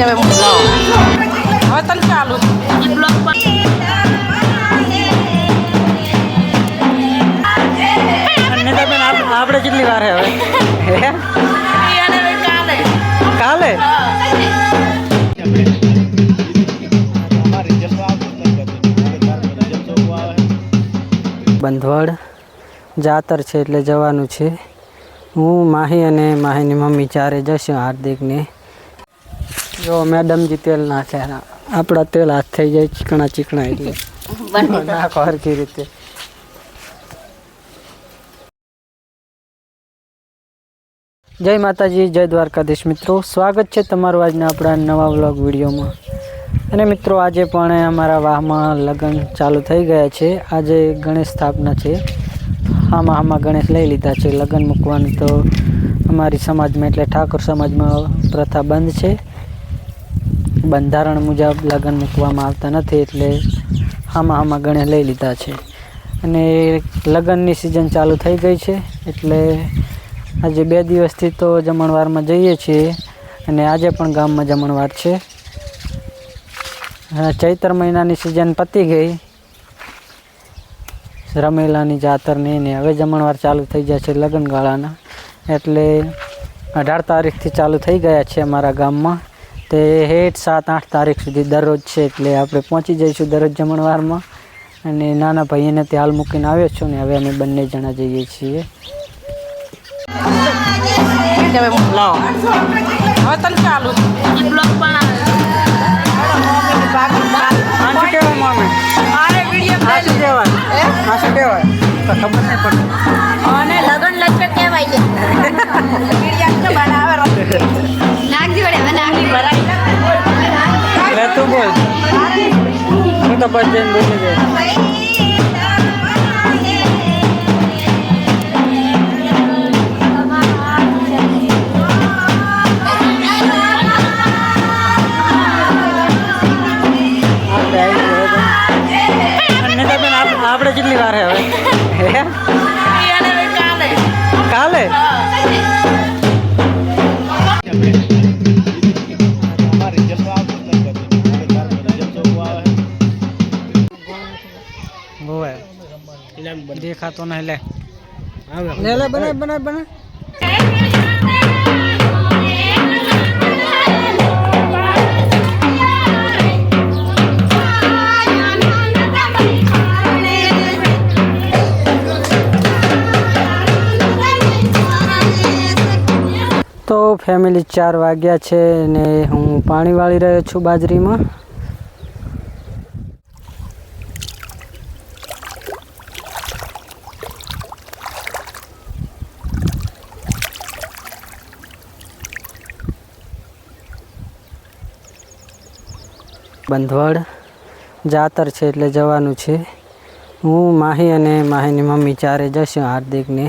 આપણે કેટલી વાર હવે કાલે બંધવડ જાતર છે એટલે જવાનું છે. હું માહી અને માહીની મમ્મી ચારે જશું હાર્દિકને. જો મેડમજી તેલ નાખ્યા, આપણા તેલ હાથ થઈ જાય ચીકણા ચીકણા એટલે નાખો હરખી રીતે. જય માતાજી, જય દ્વારકાધીશ. મિત્રો સ્વાગત છે તમારું આજના આપણા નવા વ્લોગ વિડીયોમાં. અને મિત્રો આજે પણ અમારા વાહમાં લગ્ન ચાલુ થઈ ગયા છે. આજે ગણેશ સ્થાપના છે. આમાં ગણેશ લઈ લીધા છે. લગ્ન મૂકવાનું તો અમારી સમાજમાં એટલે ઠાકોર સમાજમાં પ્રથા બંધ છે. બંધારણ મુજબ લગ્ન મૂકવામાં આવતા નથી, એટલે આમાં ગણેશ લઈ લીધા છે. અને લગ્નની સિઝન ચાલુ થઈ ગઈ છે, એટલે આજે 2 દિવસથી તો જમણવારમાં જઈએ છીએ. અને આજે પણ ગામમાં જમણવાર છે. ચૈત્ર મહિનાની સિઝન પતી ગઈ, રમેલાની જાતરની ને હવે જમણવાર ચાલુ થઈ જાય છે લગ્નગાળાના. એટલે 18 તારીખથી ચાલુ થઈ ગયા છે અમારા ગામમાં. તે 7-8 તારીખ સુધી દરરોજ છે, એટલે આપણે પહોંચી જઈશું દરરોજ જમણવારમાં. અને નાના ભાઈને તે હાલ મૂકીને આવ્યો છું ને હવે અમે બંને જણા જઈએ છીએ. તું બોલ, હું તો બસ જઈને બોલી ગયો. આપણે કેટલી વાર હવે કાલે દેખાતો નહીં. લે બના તો ફેમિલી 4 વાગ્યા છે ને હું પાણી વાળી રહ્યો છું બાજરીમાં. બંધવડ જાતર છે એટલે જવાનું છે. હું માહી અને માહીની મમ્મી ચારે જશું હાર્દિકને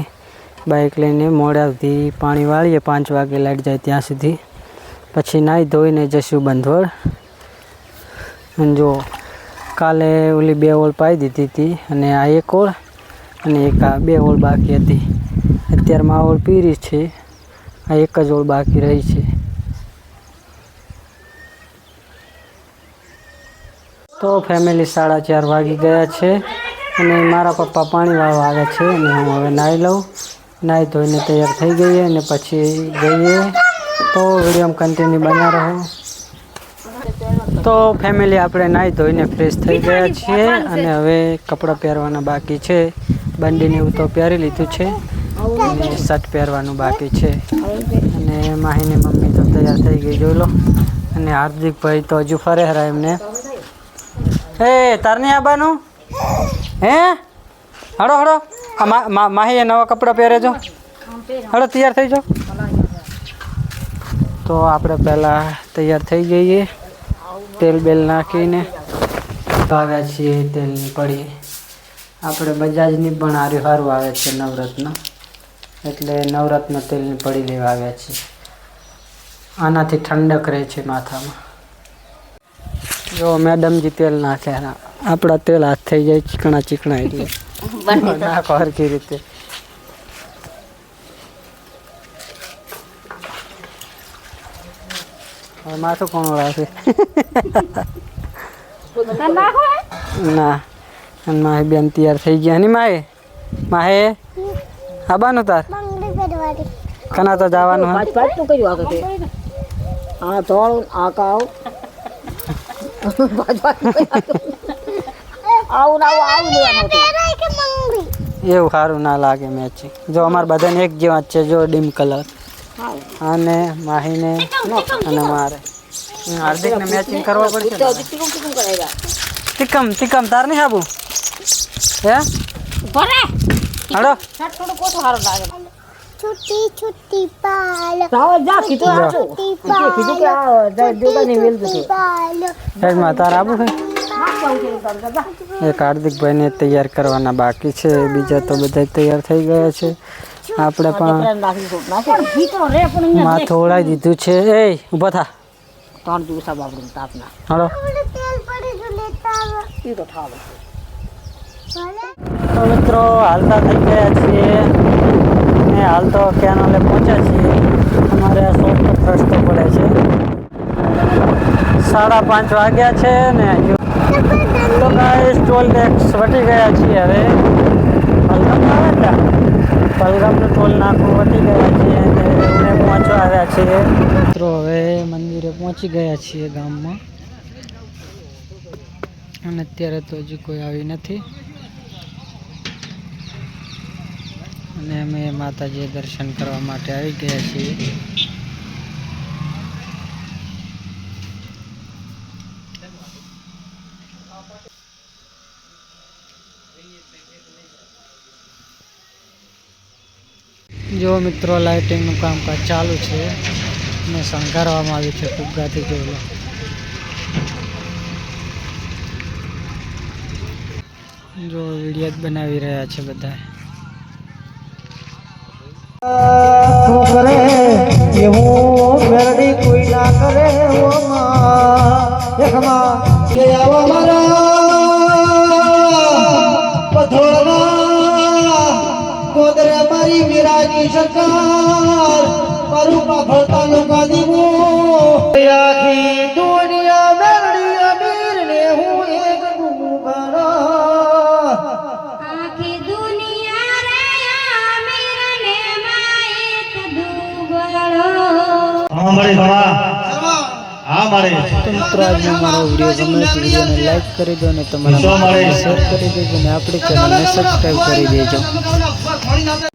બાઇક લઈને. મોડાથી પાણી વાળીએ 5 વાગે લાઈટ જાય ત્યાં સુધી. પછી નાહી ધોઈને જશું બંધવડ. અને જો કાલે ઓલી 2 ઓળ પાઈ દીધી હતી, અને આ 1 ઓળ અને એક આ 2 ઓળ બાકી હતી. અત્યારમાં આ ઓળ પીરી છે, આ 1 જ ઓળ બાકી રહી છે. તો ફેમિલી 4:30 વાગી ગયા છે અને મારા પપ્પા પાણી વાળવા આવે છે. અને હું હવે નાહી લઉં. નાહી ધોઈને તૈયાર થઈ ગઈએ અને પછી જઈએ. તો વિડીયોમાં કન્ટિન્યુ બના રહો. તો ફેમિલી આપણે નાહી ધોઈને ફ્રેશ થઈ ગયા છીએ અને હવે કપડાં પહેરવાના બાકી છે. બંડીને એવું તો પહેરી લીધું છે અને શર્ટ પહેરવાનું બાકી છે. અને માહીની મમ્મી તો તૈયાર થઈ ગઈ, જોઈ લો. અને હાર્દિકભાઈ તો હજુ ફરે હરા એમને. હે તારને આબાનું હે હડો હડો. માહીએ નવા કપડાં પહેરે જો. હડો તૈયાર થઈ જાઓ. તો આપણે પહેલાં તૈયાર થઈ જઈએ. તેલ બેલ નાખીને ભાવ્યા છીએ તેલની પડી. આપણે બજાજની પણ સારું આવે છે નવરત્ન, એટલે નવરત્ન તેલની પડી લેવા આવ્યા છીએ. આનાથી ઠંડક રહે છે માથામાં. જો મેડમજી તેલ નાખ્યા, આપણા તેલ હાથ થઈ જાય ચીકણા ચીકણા એટલે નાખો હરખી રીતે. હવે માથું કોણ ઓળાવશે ના અને માહે બેન તૈયાર થઈ ગયા ની માહે આબાનું તાર કના તો જવાનું હા એવું સારું ના લાગે મેચિંગ જો અમારે બધાને એક જેવા જ છે જો ડીમ કલર અને માહીને અને મારે હાર્દિકને મેચિંગ કરવા પડશે તિકમ તિકમ તાર નહીં આબુ હે હાલો છુટ્ટી છુટ્ટી પાલ સાઈડમાં તાર આબુ છે એક હાર્દિકભાઈને તૈયાર કરવાના બાકી છે બીજા તો બધા તૈયાર થઈ ગયા છે આપણે પણ માથું ઓળાવી દીધું છે એ ઊભા થા હાલો તો મિત્રો હાલતા થઈ ગયા છીએ અને હાલ તો કેનાલે પહોંચ્યા છીએ અમારે આ શોર્ટકટ રસ્તો પડે છે 5:30 વાગ્યા છે ને તો ગાઈસ ટોલ ટેક્સ વટી ગયા છીએ હવે પલગામ આવે ત્યાં પલગામનું ટોલ નાકું વટી ગયા છીએ અને એમને પહોંચવા આવ્યા છીએ મિત્રો હવે મંદિરે પહોંચી ગયા છીએ ગામમાં અને અત્યારે તો હજી કોઈ આવી નથી અને અમે માતાજી દર્શન કરવા માટે આવી ગયા છીએ જો મિત્રો લાઇટિંગનું કામકાજ ચાલુ છે અને શણગારવામાં આવ્યું છે ફુગ્ગાથી જોઈ જો વિડીયો જ બનાવી રહ્યા છે બધા કરે એવું મેરડી કોઈ ના કરે એકમાં કે આવા મારા પથોળના કોદરે મારી વિરાગી સરકાર મારું પાફળતા લોકા દીવો આખી દુનિયા મેરડી અમીર ને હું એક ગુગુબારા તો મિત્રો આજનો મારો વિડીયો ગમે તો વિડીયોને લાઈક કરી દો અને તમારા શેર કરી દેજો અને આપણી ચેનલને સબસ્ક્રાઈબ કરી દેજો